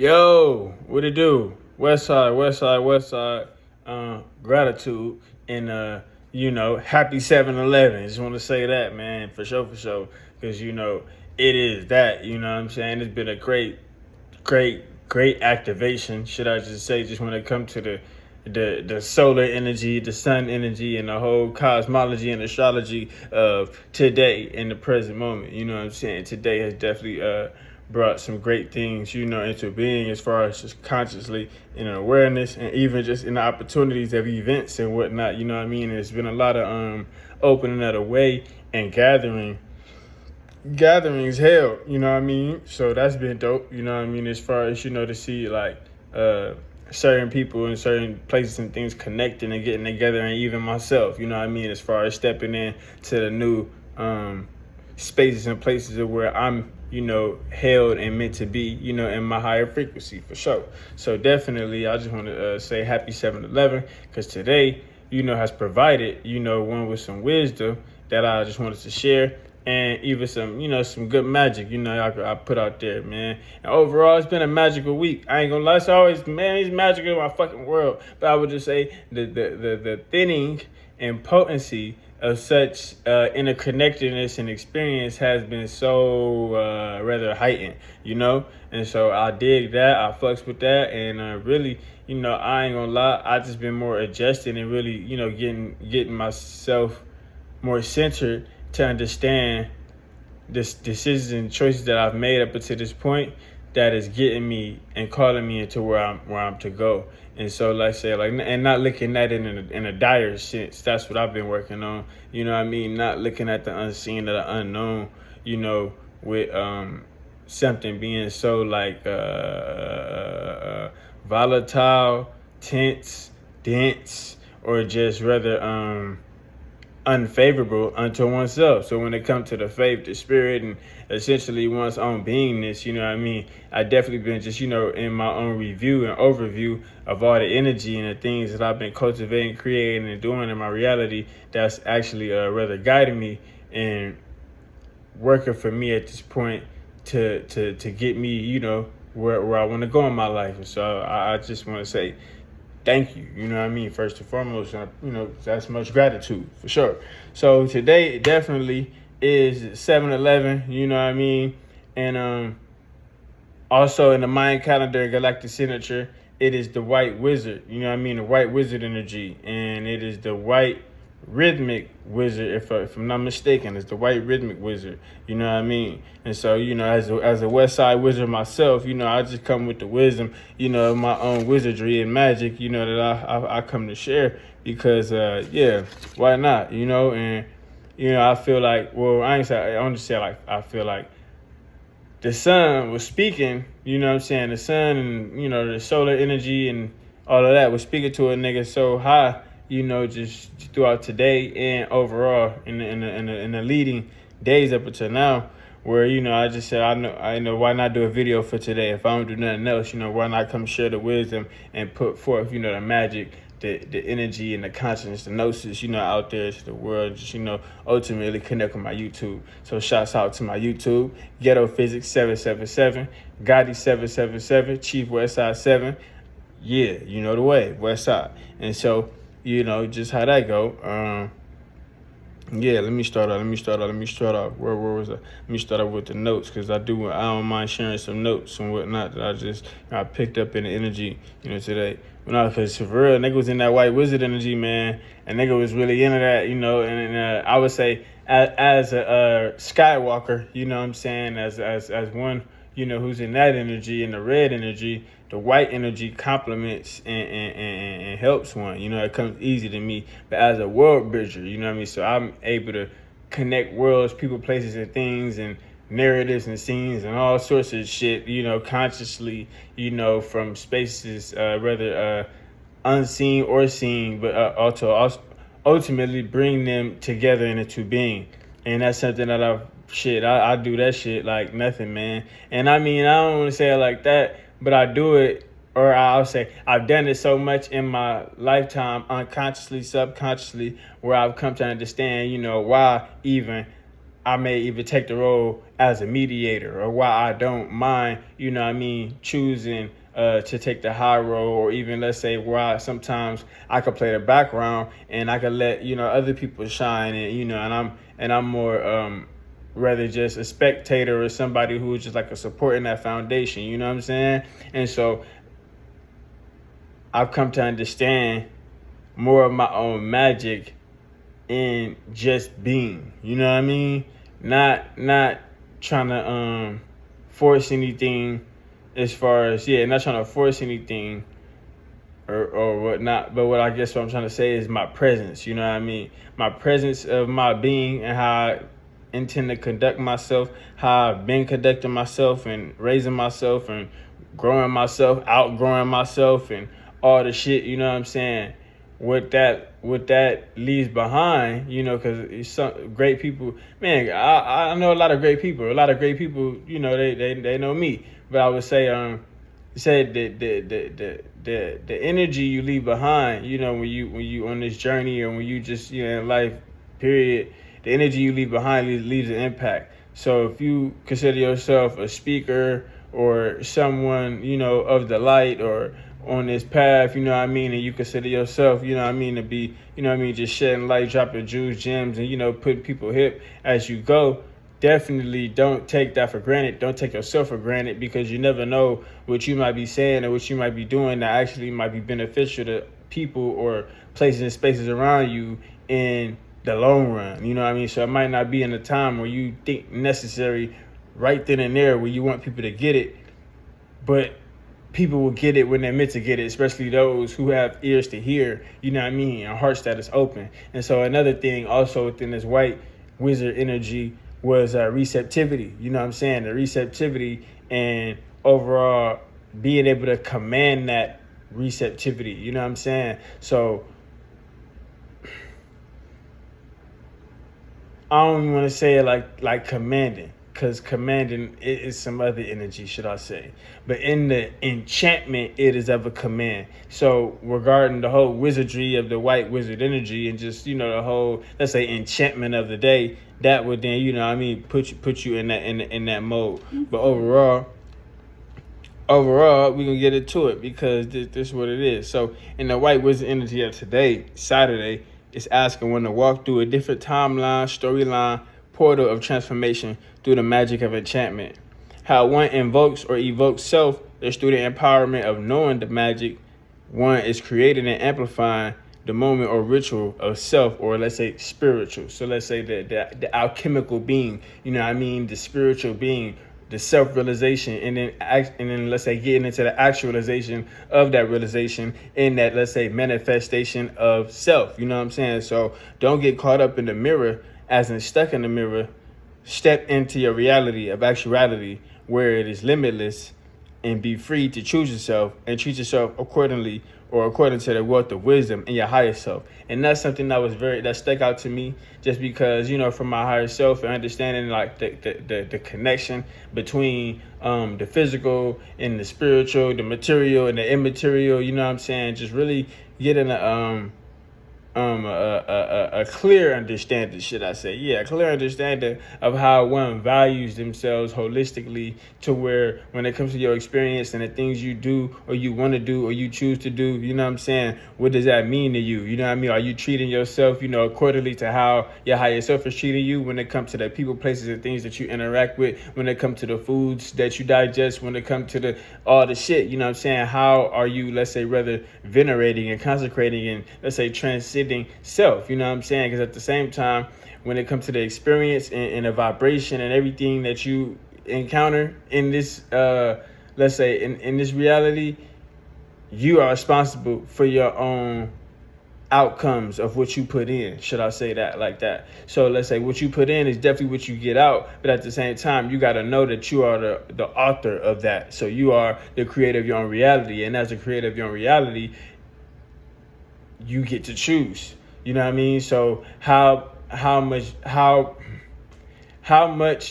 Yo, what it do? West side, west side, west side. Gratitude and happy 7-Eleven. Just want to say that, man, for sure, because it is that. You know what I'm saying? It's been a great activation. Should I just say? Just when it comes to the solar energy, the sun energy, and the whole cosmology and astrology of today in the present moment. You know what I'm saying? Today has definitely brought some great things, into being as far as just consciously in awareness and even just in the opportunities of events and whatnot. You know what I mean? There's been a lot of opening of the way and gatherings held, you know what I mean? So that's been dope, you know what I mean, as far as, to see like certain people in certain places and things connecting and getting together, and even myself, you know what I mean, as far as stepping in to the new spaces and places of where I'm, held and meant to be, in my higher frequency for sure. So definitely, I just want to say happy 7-Eleven, because today, has provided, one with some wisdom that I just wanted to share, and even some good magic, I put out there, man. And overall, it's been a magical week. I ain't gonna lie, it's always, man, it's magical in my fucking world. But I would just say the thinning and potency of such interconnectedness and experience has been so rather heightened, And so I dig that, I fucks with that, and really, I ain't gonna lie, I just been more adjusted and really, getting myself more centered to understand this decisions and choices that I've made up until this point that is getting me and calling me into where I'm to go. And so, like I say, and not looking at it in a dire sense. That's what I've been working on. You know what I mean? Not looking at the unseen or the unknown, with something being so volatile, tense, dense, or just rather unfavorable unto oneself. So when it comes to the faith, the spirit, and essentially one's own beingness, you know what I mean, I definitely been just, in my own review and overview of all the energy and the things that I've been cultivating, creating, and doing in my reality that's actually rather guiding me and working for me at this point to get me, where I want to go in my life. And so I just want to say thank you, you know what I mean, first and foremost, that's much gratitude for sure. So today it definitely is 7-Eleven, you know what I mean, and also in the Mayan calendar, galactic signature, it is the white wizard, you know what I mean, the white wizard energy, and it is the white rhythmic wizard, if I'm not mistaken. It's the white rhythmic wizard, you know what I mean. And so, as a West Side wizard myself, I just come with the wisdom, my own wizardry and magic, that I come to share, because why not, and I feel like, well, I don't just say, like, I feel like the sun was speaking, you know what I'm saying, the sun and the solar energy and all of that was speaking to a nigga so high, just throughout today and overall in the leading days up until now, where I just said, I know why not do a video for today if I don't do nothing else, why not come share the wisdom and put forth, the magic, the energy and the consciousness, the gnosis, out there to the world, just ultimately connect with my YouTube. So shouts out to my YouTube, Ghetto Physics 777, Gotti 777, Chief Westside 7. Yeah, you know the way, West Side. And so, just how that go. Let me start off. Where was I? Let me start off with the notes, because I don't mind sharing some notes and whatnot that I picked up in the energy, today. Because for real, nigga was in that white wizard energy, man, and nigga was really into that, and I would say as a Skywalker, you know what I'm saying, as one, who's in that energy, in the red energy, the white energy complements and helps one. It comes easy to me. But as a world bridger, you know what I mean? So I'm able to connect worlds, people, places, and things, and narratives and scenes and all sorts of shit, consciously, from spaces rather unseen or seen, but also ultimately bring them together into being. And that's something that I do that shit like nothing, man. And I mean, I don't want to say it like that, but I do it, or I'll say I've done it so much in my lifetime, unconsciously, subconsciously, where I've come to understand, why even I may even take the role as a mediator, or why I don't mind, choosing to take the high role, or even let's say why sometimes I could play the background and I could let other people shine, and I'm more rather just a spectator or somebody who is just like a support in that foundation. You know what I'm saying? And so I've come to understand more of my own magic in just being. You know what I mean? Not trying to force anything, as far as not trying to force anything or whatnot. But what I'm trying to say is my presence. You know what I mean? My presence of my being, and how I intend to conduct myself, how I've been conducting myself and raising myself and growing myself, outgrowing myself, and all the shit. You know what I'm saying? What that leaves behind, because some great people, man. I know a lot of great people. A lot of great people, they know me. But I would say the energy you leave behind, when you on this journey, or when you just in life, period, the energy you leave behind leaves an impact. So if you consider yourself a speaker or someone of the light, or on this path, and you consider yourself, to be, just shedding light, dropping jewels, gems, and putting people hip as you go, definitely don't take that for granted. Don't take yourself for granted, because you never know what you might be saying or what you might be doing that actually might be beneficial to people or places and spaces around you in the long run. You know what I mean? So it might not be in a time where you think necessary right then and there where you want people to get it, but people will get it when they're meant to get it, especially those who have ears to hear, and hearts that is open. And so another thing also within this white wizard energy was receptivity. You know what I'm saying? The receptivity, and overall being able to command that receptivity. You know what I'm saying? So I don't even want to say it like commanding, because commanding is some other energy, should I say. But in the enchantment, it is of a command. So regarding the whole wizardry of the white wizard energy, and just, the whole, let's say, enchantment of the day, that would then, put you in that mode. But overall, we're going to get into it, because this is what it is. So in the white wizard energy of today, Saturday, it's asking one to walk through a different timeline, storyline, portal of transformation through the magic of enchantment. How one invokes or evokes self is through the empowerment of knowing the magic. One is creating and amplifying the moment or ritual of self, or let's say spiritual. So let's say the alchemical being, the spiritual being, the self-realization, and then let's say getting into the actualization of that realization in that, let's say, manifestation of self. You know what I'm saying? So don't get caught up in the mirror, as in stuck in the mirror. Step into your reality of actuality, where it is limitless, and be free to choose yourself and treat yourself accordingly, or according to the wealth of wisdom in your higher self. And that's something that stuck out to me, just because, from my higher self, and understanding like the connection between the physical and the spiritual, the material and the immaterial. You know what I'm saying? Just really getting a clear understanding, should I say? Yeah, a clear understanding of how one values themselves holistically, to where when it comes to your experience and the things you do, or you want to do, or you choose to do, you know what I'm saying? What does that mean to you? You know what I mean? Are you treating yourself, accordingly to how your higher self is treating you when it comes to the people, places, and things that you interact with, when it comes to the foods that you digest, when it comes to all the shit, you know what I'm saying? How are you, let's say, rather venerating and consecrating and, let's say, transcending self? You know what I'm saying? Because at the same time, when it comes to the experience and the vibration and everything that you encounter in this, let's say, in this reality, you are responsible for your own outcomes of what you put in, should I say that like that? So let's say what you put in is definitely what you get out, but at the same time, you got to know that you are the author of that. So you are the creator of your own reality, and as the creator of your own reality, you get to choose. You know what I mean? So how much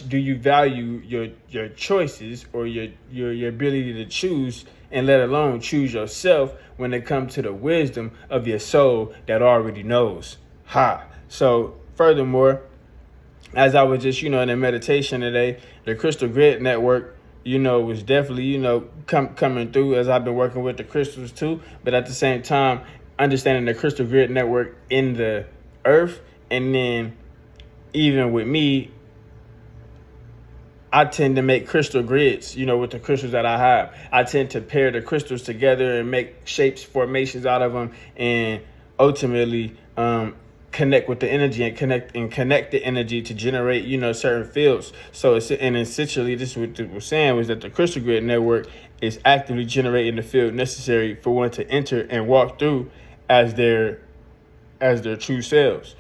do you value your choices, or your ability to choose, and let alone choose yourself, when it comes to the wisdom of your soul that already knows? So furthermore, as I was just, in a meditation today, the Crystal Grid Network, was definitely, coming through as I've been working with the crystals too. But at the same time, understanding the Crystal Grid Network in the earth. And then even with me, I tend to make crystal grids, with the crystals that I have. I tend to pair the crystals together and make shapes, formations out of them, and ultimately connect with the energy and connect the energy to generate, certain fields. So essentially, this is what it was saying, was that the crystal grid network is actively generating the field necessary for one to enter and walk through as their true selves.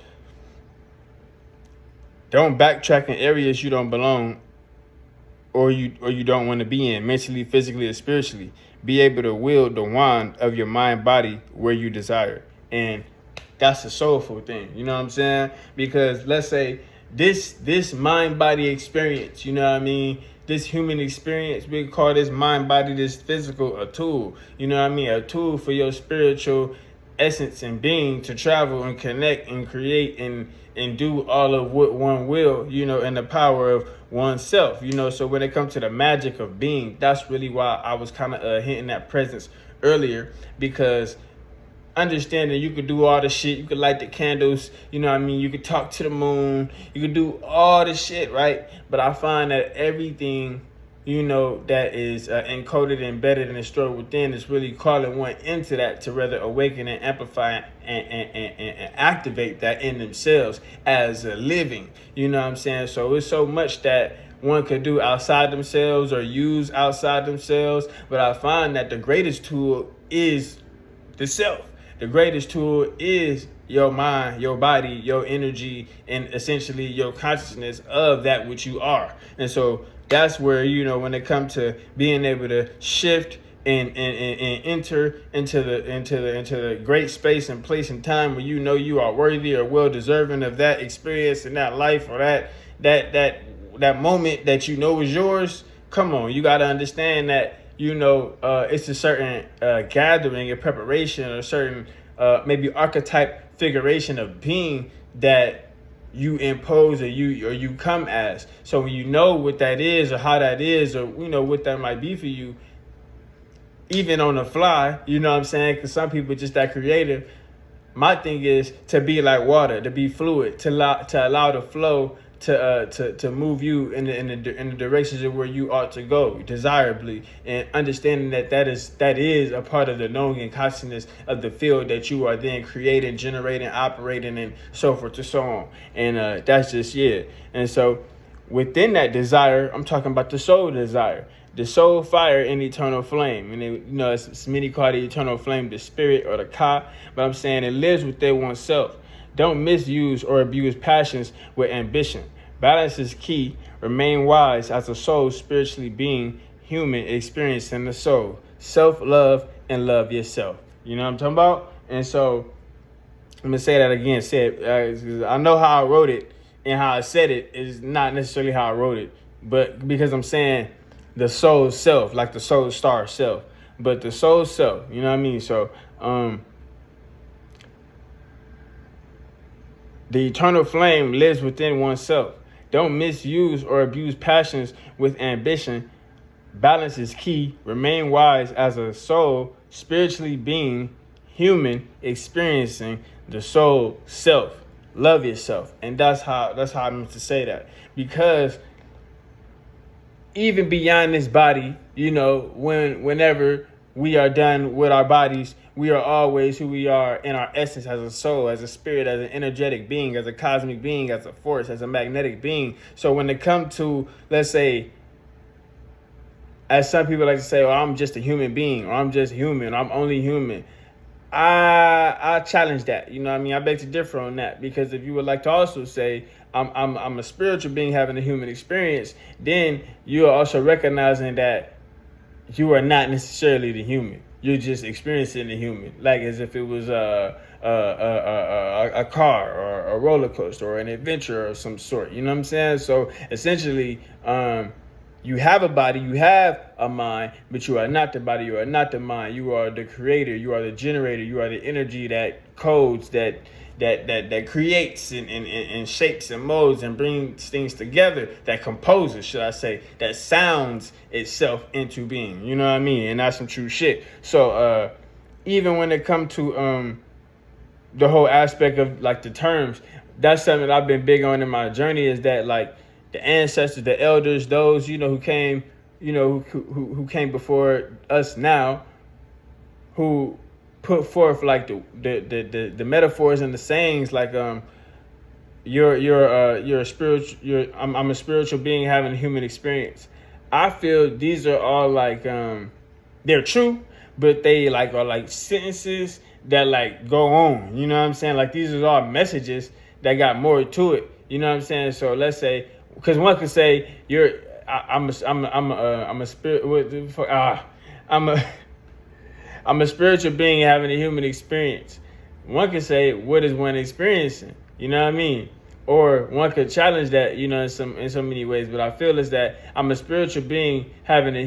Don't backtrack in areas you don't belong or you don't want to be in, mentally, physically, or spiritually. Be able to wield the wand of your mind body where you desire. And that's a soulful thing, you know what I'm saying? Because let's say this mind body experience, this human experience, we call this mind body, this physical, a tool, a tool for your spiritual essence and being to travel and connect and create and do all of what one will, and the power of oneself, So when it comes to the magic of being, that's really why I was kind of hinting that presence earlier, because understanding you could do all the shit, you could light the candles, you could talk to the moon, you could do all the shit, right? But I find that everything, that is encoded, embedded, and stored within is really calling one into that to rather awaken and amplify and activate that in themselves as a living, So it's so much that one could do outside themselves or use outside themselves. But I find that the greatest tool is the self. The greatest tool is your mind, your body, your energy, and essentially your consciousness of that which you are. And so that's where, when it comes to being able to shift and enter into the great space and place and time where you are worthy or well deserving of that experience and that life or that moment that is yours. Come on, you got to understand that it's a certain gathering and preparation, or a certain maybe archetype figuration of being that you impose or you come as. So when you know what that is or how that is, or what that might be for you, even on the fly, what I'm saying? Because some people are just that creative. My thing is to be like water, to be fluid, to allow the flow to move you in the directions of where you ought to go desirably, and understanding that is a part of the knowing and consciousness of the field that you are then creating, generating, operating, and so forth and so on. And that's just and so within that desire, I'm talking about the soul desire, the soul fire and eternal flame. And it's many call the eternal flame the spirit or the ka, but I'm saying it lives within oneself. Don't misuse or abuse passions with ambition. Balance is key. Remain wise as a soul, spiritually being human, experiencing the soul. Self-love and love yourself. You know what I'm talking about? And so I'm going to say that again. I know how I wrote it, and how I said it is not necessarily how I wrote it. But because I'm saying the soul self, like the soul star self. But the soul self, you know what I mean? So, the eternal flame lives within oneself. Don't misuse or abuse passions with ambition. Balance is key. Remain wise as a soul, spiritually being human, experiencing the soul self. Love yourself. And that's how I meant to say that. Because even beyond this body, whenever we are done with our bodies, we are always who we are in our essence, as a soul, as a spirit, as an energetic being, as a cosmic being, as a force, as a magnetic being. So when it comes to, let's say, as some people like to say, I'm just a human being, or I'm just human, I'm only human. I challenge that. I beg to differ on that, because if you would like to also say I'm a spiritual being having a human experience, then you are also recognizing that you are not necessarily the human. You're just experiencing the human, like as if it was a car or a roller coaster or an adventure of some sort. You know what I'm saying? So essentially, You have a body, you have a mind, but you are not the body, you are not the mind. You are the creator, you are the generator, you are the energy that codes, that creates and shapes and molds and brings things together, that composes, should I say, that sounds itself into being. You know what I mean? And that's some true shit. So even when it comes to the whole aspect of like the terms, that's something that I've been big on in my journey, is that like the ancestors, the elders, those, who came, who came before us now, who put forth like the metaphors and the sayings, like you're a spiritual, I'm a spiritual being having a human experience. I feel these are all like they're true, but they like are like sentences that like go on. You know what I'm saying? Like these are all messages that got more to it. You know what I'm saying? So let's say, because one could say I'm a spirit. What the fuck? I'm a I'm a spiritual being having a human experience. One could say, what is one experiencing? You know what I mean? Or one could challenge that, in so many ways. But I feel is that I'm a spiritual being having a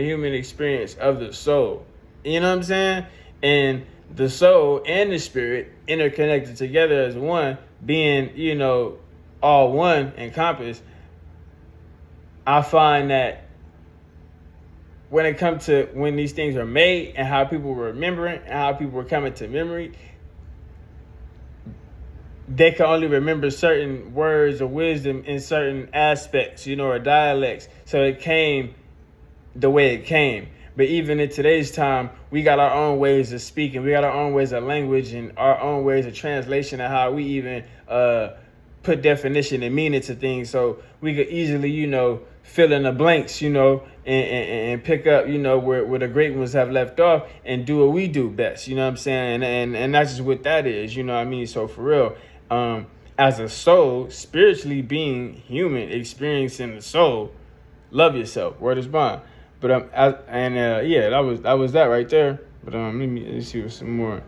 human experience of the soul. You know what I'm saying? And the soul and the spirit interconnected together as one, being, all one encompassed. I find that when it comes to when these things are made and how people were remembering and how people were coming to memory, they can only remember certain words of wisdom in certain aspects, or dialects. So it came the way it came. But even in today's time, we got our own ways of speaking. We got our own ways of language and our own ways of translation and how we even put definition and meaning to things. So we could easily, fill in the blanks, and pick up, where the great ones have left off and do what we do best. You know what I'm saying? And that's just what that is. You know what I mean? So for real, as a soul, spiritually being human, experiencing the soul, love yourself. Word is bond. But yeah, that was that right there. But let me see what's some more.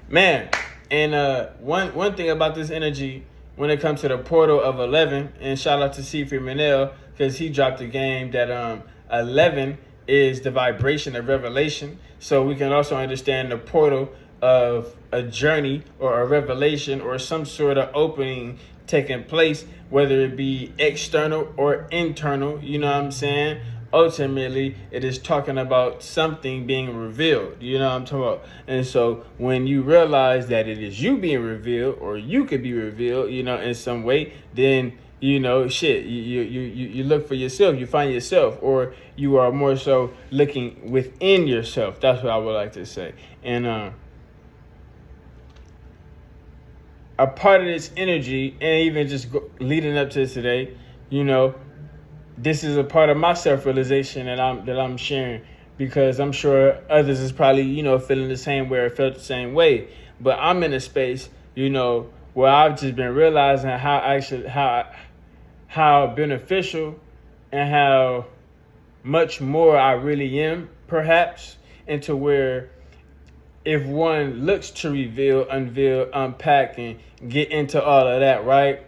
Man, and one thing about this energy when it comes to the portal of 11, and shout out to Seafree Manel, because he dropped a game that 11 is the vibration of revelation. So we can also understand the portal of a journey or a revelation or some sort of opening taking place, whether it be external or internal. You know what I'm saying? Ultimately, it is talking about something being revealed. You know what I'm talking about? And so when you realize that it is you being revealed, or you could be revealed, in some way, then, shit, you look for yourself, you find yourself, or you are more so looking within yourself. That's what I would like to say. And a part of this energy, and even just leading up to today, this is a part of my self-realization that I'm sharing, because I'm sure others is probably, feeling the same way or felt the same way. But I'm in a space, where I've just been realizing how beneficial and how much more I really am, perhaps, into where if one looks to reveal, unveil, unpack, and get into all of that, right?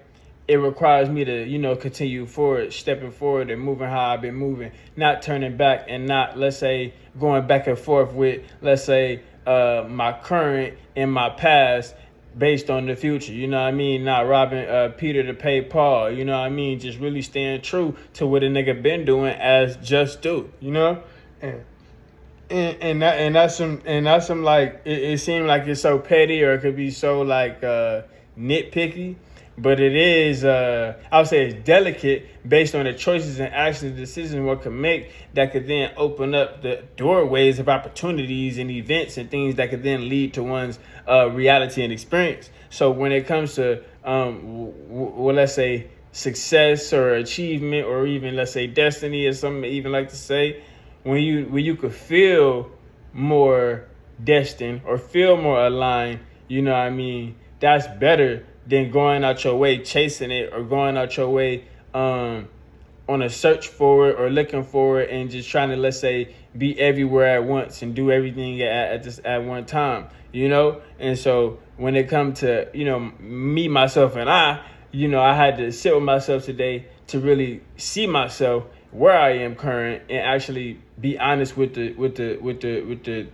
It requires me to, continue forward, stepping forward and moving how I've been moving, not turning back and not, let's say, going back and forth with, let's say, my current and my past based on the future. You know what I mean? Not robbing Peter to pay Paul. You know what I mean? Just really staying true to what a nigga been doing as just do. And that's some like it seemed like it's so petty, or it could be so like nitpicky. But it is, I would say it's delicate based on the choices and actions and decisions one can make that could then open up the doorways of opportunities and events and things that could then lead to one's reality and experience. So when it comes to, let's say, success or achievement, or even, let's say, destiny, or something even like to say, when you could feel more destined or feel more aligned, that's better than going out your way chasing it, or going out your way on a search for it or looking for it and just trying to, let's say, be everywhere at once and do everything at one time, And so when it comes to, me, myself, and I, I had to sit with myself today to really see myself where I am current and actually be honest with the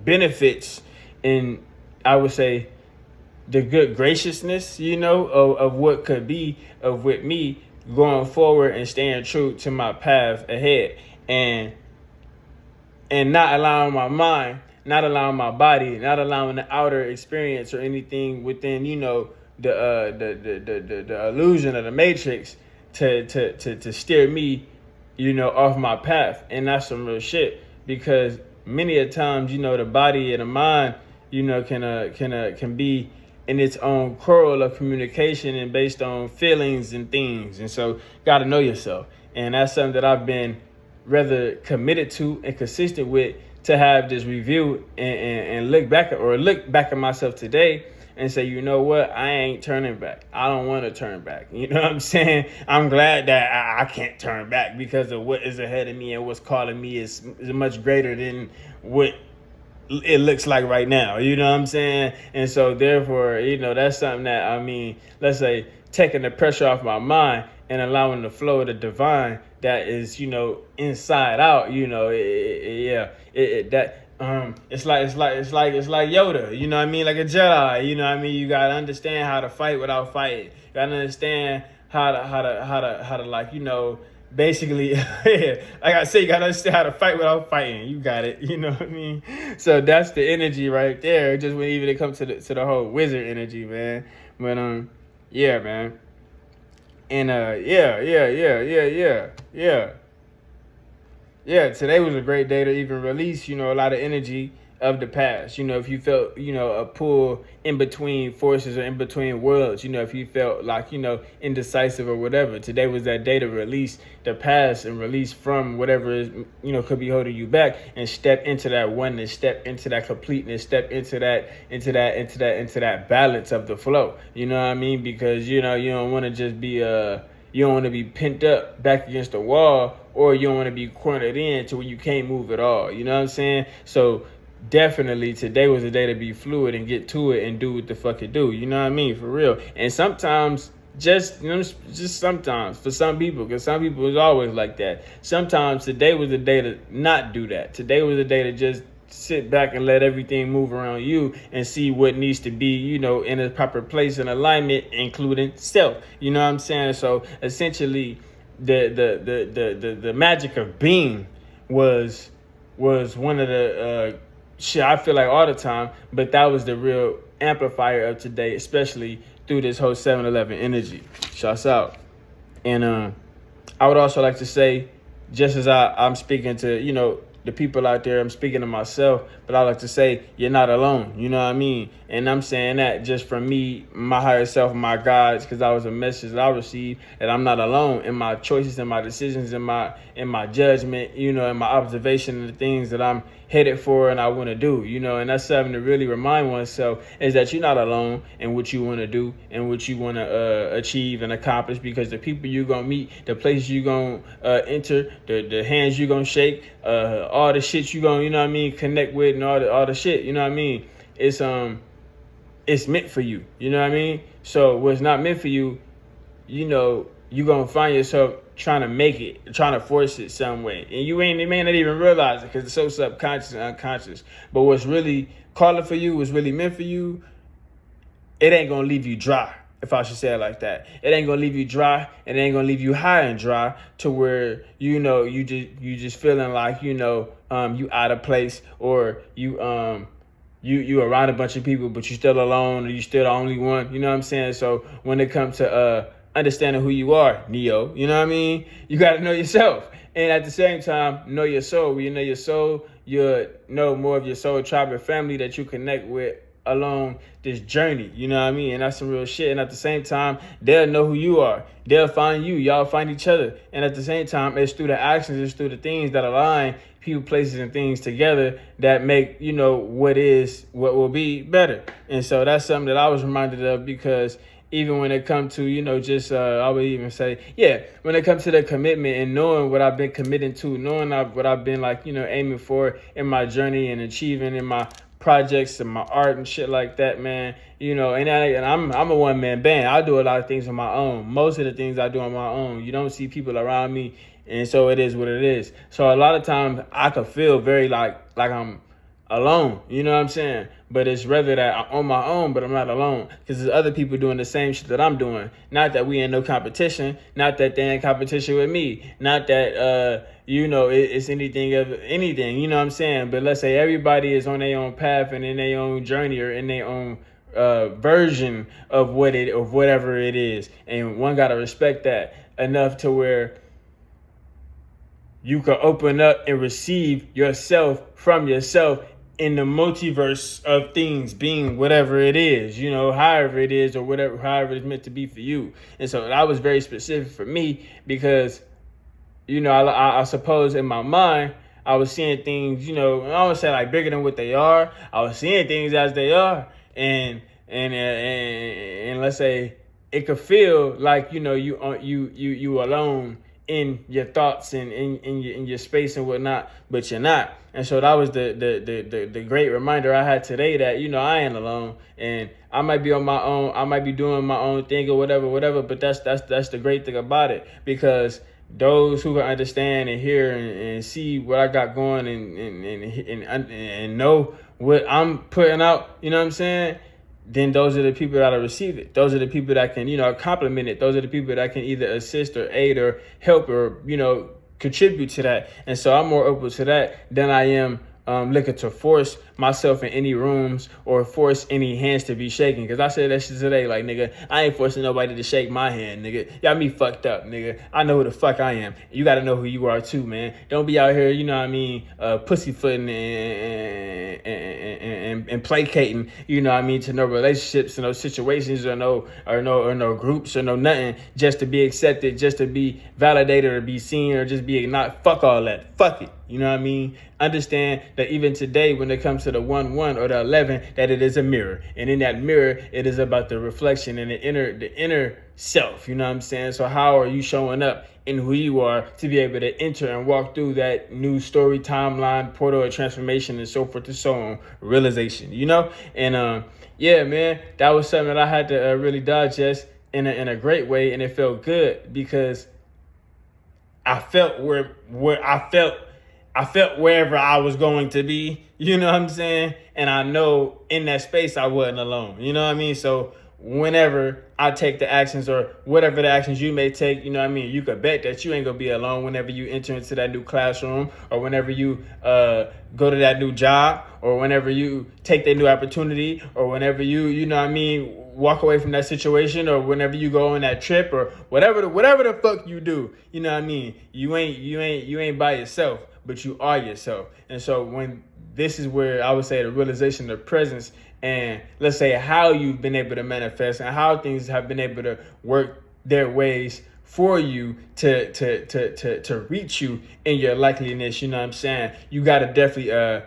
benefits and I would say the good graciousness, of what could be of with me going forward and staying true to my path ahead and not allowing my mind, not allowing my body, not allowing the outer experience or anything within, the illusion of the matrix to steer me, off my path. And that's some real shit because many a times, the body and the mind, can be in its own quarrel of communication and based on feelings and things. And so got to know yourself. And that's something that I've been rather committed to and consistent with to have this review and look back at myself today and say, you know what, I ain't turning back. I don't want to turn back. You know what I'm saying? I'm glad that I can't turn back because of what is ahead of me and what's calling me is much greater than what it looks like right now. You know what I'm saying? And so therefore, that's something that, let's say taking the pressure off my mind and allowing the flow of the divine that is, inside out, it's like Yoda, you know what I mean? Like a Jedi, you know what I mean? You gotta understand how to fight without fighting. You gotta understand how to like, basically, like I say, you gotta understand how to fight without fighting. You got it, you know what I mean? So that's the energy right there. Just when even it comes to the whole wizard energy, man. But yeah, man. And yeah, today was a great day to even release, a lot of energy of the past. If you felt, a pull in between forces or in between worlds, if you felt like, indecisive or whatever, today was that day to release the past and release from whatever is, could be holding you back and step into that oneness, step into that completeness, step into that balance of the flow. You know what I mean? Because, you don't want to just be, you don't want to be pent up back against the wall, or you don't want to be cornered in to where you can't move at all. You know what I'm saying? So definitely today was a day to be fluid and get to it and do what the fuck it do. You know what I mean? For real. And sometimes just sometimes for some people, because some people is always like that. Sometimes today was a day to not do that. Today was a day to just sit back and let everything move around you and see what needs to be, in a proper place and alignment, including self. You know what I'm saying? So essentially the magic of being was one of the shit I feel like all the time, but that was the real amplifier of today, especially through this whole 7-Eleven energy. Shouts out. And I would also like to say, just as I'm speaking to, the people out there, I'm speaking to myself, but I like to say, you're not alone. You know what I mean? And I'm saying that just from me, my higher self, my guides, because that was a message that I received, that I'm not alone in my choices and my decisions and my judgment, and my observation of the things that I'm headed for and I want to do, and that's something to really remind oneself, is that you're not alone in what you want to do and what you want to achieve and accomplish, because the people you're going to meet, the places you're going to enter, the hands you're going to shake, all the shit you're going to, connect with, and all the shit, it's meant for you, you know what I mean? So what's not meant for you, you're going to find yourself trying to make it, trying to force it some way. And you may not even realize it because it's so subconscious and unconscious. But what's really calling for you, what's really meant for you, it ain't going to leave you dry, if I should say it like that. It ain't going to leave you dry, and it ain't going to leave you high and dry to where, you just feeling like, you out of place, or you around a bunch of people, but you still alone, or you still the only one. You know what I'm saying? So when it comes to understanding who you are, Neo, you know what I mean? You got to know yourself. And at the same time, know your soul. When you know your soul, you'll know more of your soul tribe and family that you connect with along this journey. You know what I mean? And that's some real shit. And at the same time, they'll know who you are. They'll find you. Y'all find each other. And at the same time, it's through the actions, it's through the things that align people, places, and things together that make, what will be better. And so that's something that I was reminded of, because even when it comes to, I would even say, when it comes to the commitment and knowing what I've been committing to, knowing what I've been aiming for in my journey and achieving in my projects and my art and shit like that, man. And I'm a one man band. I do a lot of things on my own. Most of the things I do on my own. You don't see people around me, and so it is what it is. So a lot of times I could feel very like I'm alone, you know what I'm saying? But it's rather that I'm on my own, but I'm not alone, because there's other people doing the same shit that I'm doing. Not that we in no competition, not that they in competition with me, not that it's anything of anything, you know what I'm saying? But let's say everybody is on their own path and in their own journey or in their own version of whatever it is, and one gotta respect that enough to where you can open up and receive yourself from yourself in the multiverse of things being whatever it is, however it is, or however it's meant to be for you. And so that was very specific for me because, I suppose in my mind, I was seeing things, I don't say like bigger than what they are. I was seeing things as they are. And let's say it could feel like, you alone in your thoughts and in your space and whatnot, but you're not. And so that was the great reminder I had today that, I ain't alone, and I might be on my own. I might be doing my own thing or whatever. But that's the great thing about it, because those who can understand and hear and see what I got going and know what I'm putting out, you know what I'm saying? Then those are the people that'll receive it. Those are the people that can, compliment it. Those are the people that can either assist or aid or help or, contribute to that. And so I'm more open to that than I am looking to force myself in any rooms or force any hands to be shaken. Because I said that shit today, like, nigga, I ain't forcing nobody to shake my hand, nigga. Y'all me fucked up, nigga. I know who the fuck I am. You got to know who you are too, man. Don't be out here, pussyfooting and placating, to no relationships and no situations or no groups or no nothing, just to be accepted, just to be validated or be seen or just be not. Fuck all that. Fuck it. You know what I mean? Understand that even today, when it comes to the 1-1 or the 11, that it is a mirror. And in that mirror, it is about the reflection and the inner self. You know what I'm saying? So how are you showing up in who you are to be able to enter and walk through that new story, timeline, portal of transformation, and so forth and so on, realization, And yeah, man, that was something that I had to really digest in a great way. And it felt good because I felt I felt wherever I was going to be, you know what I'm saying? And I know in that space I wasn't alone, you know what I mean? So whenever I take the actions or whatever the actions you may take, you know what I mean? You could bet that you ain't gonna be alone whenever you enter into that new classroom or whenever you go to that new job or whenever you take that new opportunity or whenever you know what I mean, walk away from that situation or whenever you go on that trip or whatever the fuck you do, you know what I mean? You ain't by yourself, but you are yourself. And so when this is where I would say the realization of presence and let's say how you've been able to manifest and how things have been able to work their ways for you to reach you in your likeliness, you know what I'm saying? You got to definitely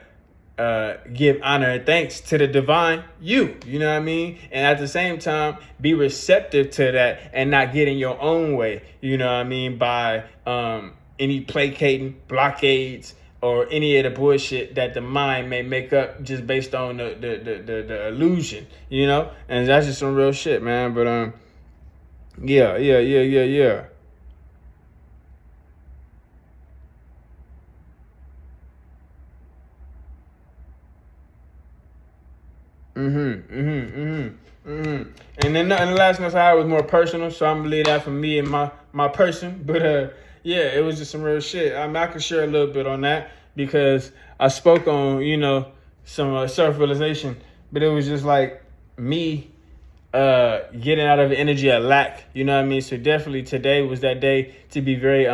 give honor and thanks to the divine you know what I mean? And at the same time, be receptive to that and not get in your own way, you know what I mean? By any placating, blockades, or any of the bullshit that the mind may make up just based on the illusion, And that's just some real shit, man. But yeah. And then the last note I had was more personal, so I'm gonna leave that for me and my person. But yeah, it was just some real shit. I mean, I could share a little bit on that because I spoke on, some self-realization, but it was just like me getting out of the energy of lack, you know what I mean? So definitely today was that day to be very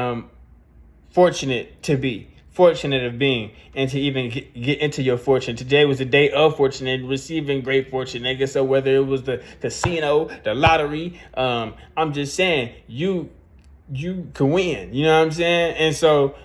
fortunate of being and to even get into your fortune. Today was the day of fortune and receiving great fortune, nigga. So whether it was the casino, the lottery, I'm just saying you can win, you know what I'm saying? And so,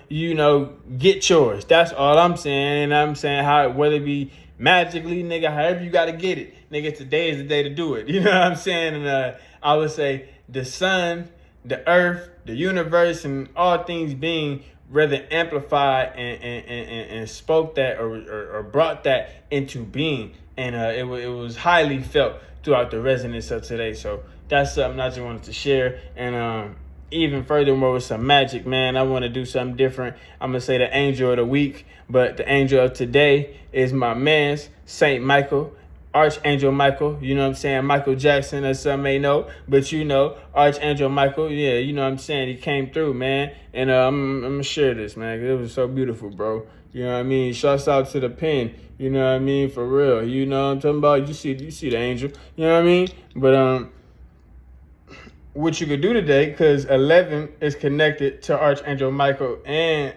get yours. That's all I'm saying. And I'm saying how, whether it be magically, nigga, however you got to get it, nigga, today is the day to do it. You know what I'm saying? And I would say the sun, the earth, the universe, and all things being rather amplified and spoke that or brought that into being. And it was highly felt throughout the resonance of today. So that's something I just wanted to share. And even furthermore, with some magic, man, I want to do something different. I'm going to say the angel of the week, but the angel of today is my man's Saint Michael. Archangel Michael, you know what I'm saying? Michael Jackson, as some may know, but you know, Archangel Michael, yeah, you know what I'm saying? He came through, man. And I'm going to share this, man. It was so beautiful, bro. You know what I mean? Shouts out to the pen, you know what I mean? For real. You know what I'm talking about? You see the angel, you know what I mean? But what you could do today, because 11 is connected to Archangel Michael, and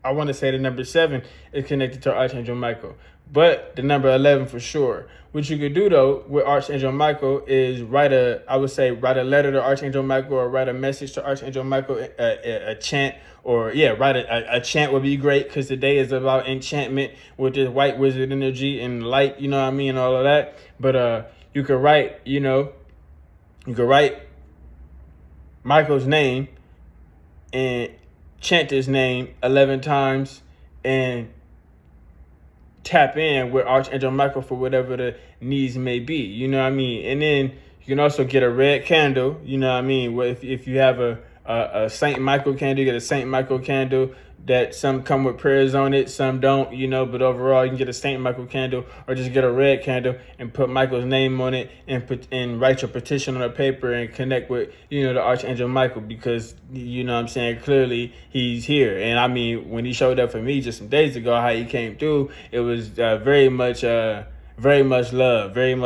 I want to say the number 7 is connected to Archangel Michael, but the number 11 for sure. What you could do though with Archangel Michael is write a letter to Archangel Michael, or write a message to Archangel Michael, a chant, or write a chant would be great, because today is about enchantment with this white wizard energy and light, you know what I mean, and all of that. But you could write Michael's name and chant his name 11 times and tap in with Archangel Michael for whatever the needs may be, you know what I mean? And then you can also get a red candle, you know what I mean? If you have a Saint Michael candle, you get a Saint Michael candle that some come with prayers on it, some don't, you know, but overall you can get a Saint Michael candle, or just get a red candle and put Michael's name on it and write your petition on a paper and connect with, you know, the Archangel Michael, because, you know what I'm saying, clearly he's here. And I mean, when he showed up for me just some days ago, how he came through, it was very much love, man.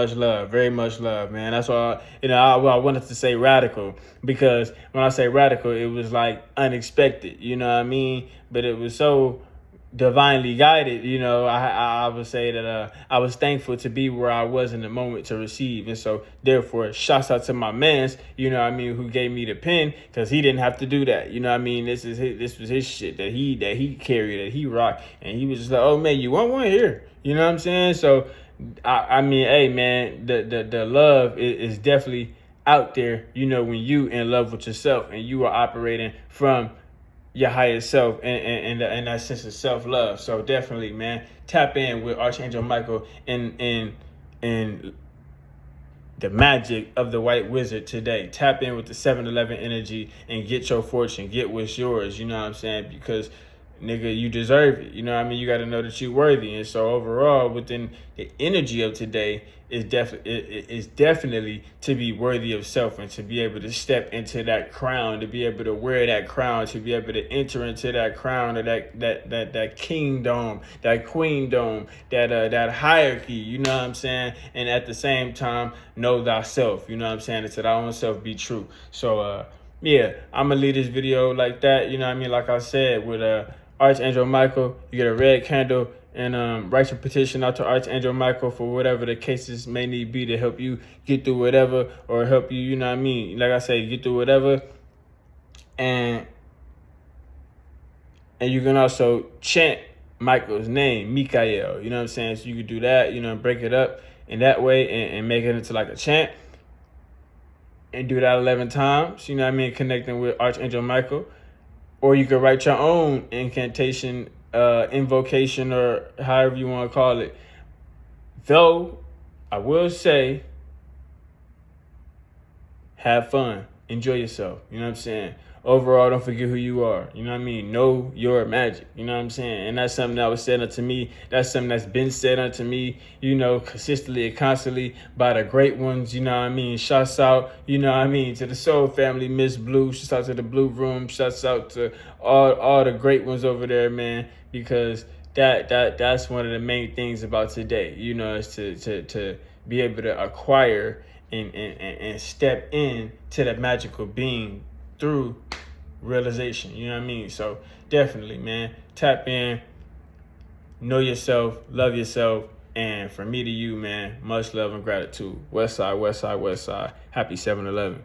That's why, you know, I wanted to say radical, because when I say radical, it was like unexpected, you know what I mean? But it was so divinely guided, you know. I would say that I was thankful to be where I was in the moment to receive. And so therefore, shouts out to my mans, you know what I mean, who gave me the pen, because he didn't have to do that, you know what I mean? This was his shit that he carried, that he rocked, and he was just like, oh man, you want one here, you know what I'm saying? So I mean, hey man, the love is definitely out there, you know, when you in love with yourself and you are operating from your higher self and that sense of self-love. So definitely, man, tap in with Archangel Michael and the magic of the white wizard today. Tap in with the 7-11 energy and get your fortune, get what's yours, you know what I'm saying? Because nigga, you deserve it. You know what I mean? You got to know that you're worthy. And so overall, within the energy of today is definitely to be worthy of self, and to be able to step into that crown, to be able to wear that crown, to be able to enter into that crown, or that kingdom, that queendom, that hierarchy, you know what I'm saying? And at the same time, know thyself, you know what I'm saying? And to thy own self be true. So yeah, I'm gonna leave this video like that, you know what I mean? Like I said, with Archangel Michael, you get a red candle, and write your petition out to Archangel Michael for whatever the cases may need be, to help you get through whatever, or help you, you know what I mean? Like I say, get through whatever. And you can also chant Michael's name, Mikael, you know what I'm saying? So you could do that, you know, break it up in that way and make it into like a chant. And do that 11 times, you know what I mean? Connecting with Archangel Michael. Or you could write your own incantation, invocation, or however you want to call it. Though, I will say, have fun. Enjoy yourself. You know what I'm saying? Overall, don't forget who you are. You know what I mean? Know your magic. You know what I'm saying? And that's something that was said unto me. That's something that's been said unto me, you know, consistently and constantly by the great ones. You know what I mean? Shouts out, you know what I mean, to the Soul Family, Miss Blue. Shouts out to the Blue Room. Shouts out to all the great ones over there, man. Because that's one of the main things about today. You know, is to be able to acquire and step in to that magical being through realization, you know what I mean? So definitely, man, tap in, know yourself, love yourself, and from me to you, man, much love and gratitude. West side, west side, west side. Happy 7-11.